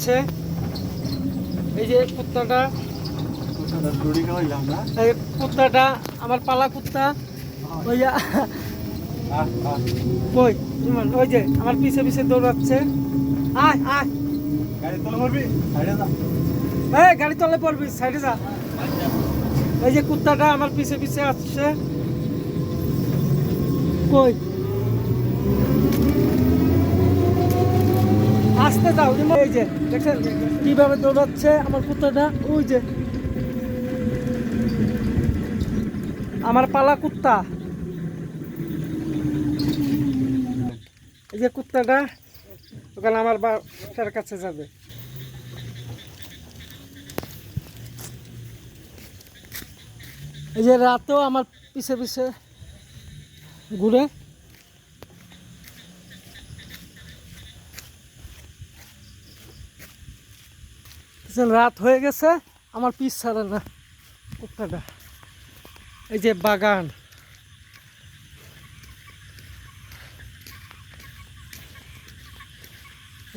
যাচ্ছে। এই যে কুত্তাটা, এই কুত্তাটা আমার পালা কুত্তা। ওই কই ইমন, ওই যে আমার পিছে পিছে দৌড়াচ্ছে। আয় আয়, গাড়ি তলে পড়বি, সাইডে যা। এই গাড়ি তলে পড়বি, সাইডে যা। এই যে কুত্তাটা আমার পিছে পিছে আসছে। কই আসতে যাও। এই যে দেখছেন কিভাবে দৌড়াচ্ছে আমার কুত্তাটা। ওই যে আমার পালা কুত্তা। এই যে কুত্তাটা ওখানে আমার বাসার কাছে যাবে। এই যে রাতেও আমার পিছে পিছে ঘুরে। রাত হয়ে গেছে, আমার পিছ ছাড়ে না কুত্তাটা। এই যে বাগান,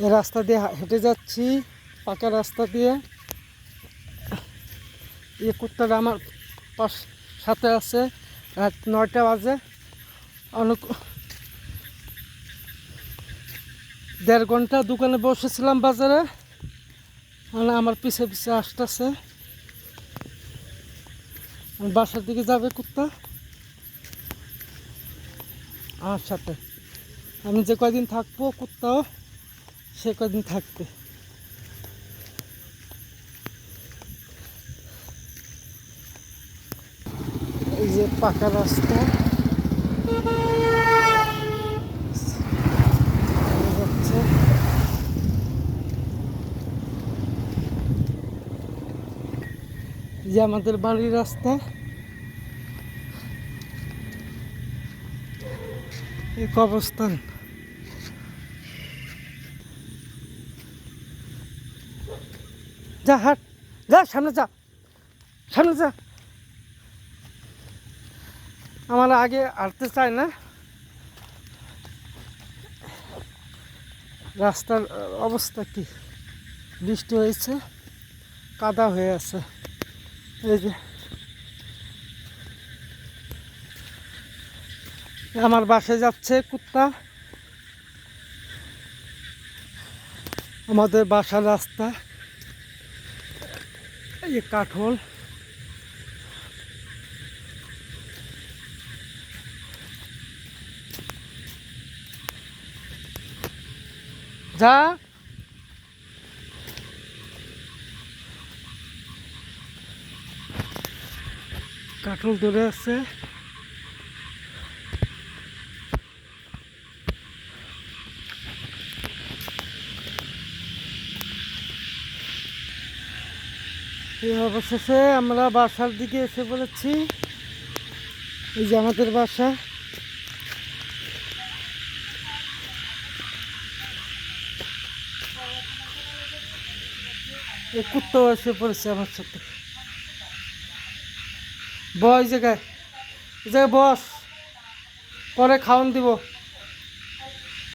এই রাস্তা দিয়ে হেঁটে যাচ্ছি, পাকা রাস্তা দিয়ে। এই কুত্তাটা আমার সাথে আছে। রাত 9টা বাজে, অনেক 1.5 ঘন্টা দোকানে বসেছিলাম বাজারে, মানে আমার পিছে পিছে আসতেছে। বাসার দিকে যাবে কুত্তা আমার সাথে। আমি যে কয়দিন থাকবো কুত্তাও সে কয়দিন থাকবে। এই যে পাকা রাস্তা যাচ্ছে। যে আমাদের বাড়ির রাস্তা, এই কবরস্থান। যা হাট, যা সামনে যা, সামনে যা। আমার আগে হাঁটতে চায় না। রাস্তার অবস্থা কি, বৃষ্টি হয়েছে, কাদা হয়ে আছে। এই যে আমার বাসায় যাচ্ছে কুত্তা। আমাদের বাসার রাস্তা, এই যে কাঠল। যা, কাঠল ধরে আছে। এই অবশেষে আমরা বাসার দিকে এসে পড়েছি। এই যে আমাদের বাসা। এই কুত্তাও এসে পড়েছে আমার সাথে। বস জায়গায়, এই জায়গায় বস, পরে খাওয়ান দিব।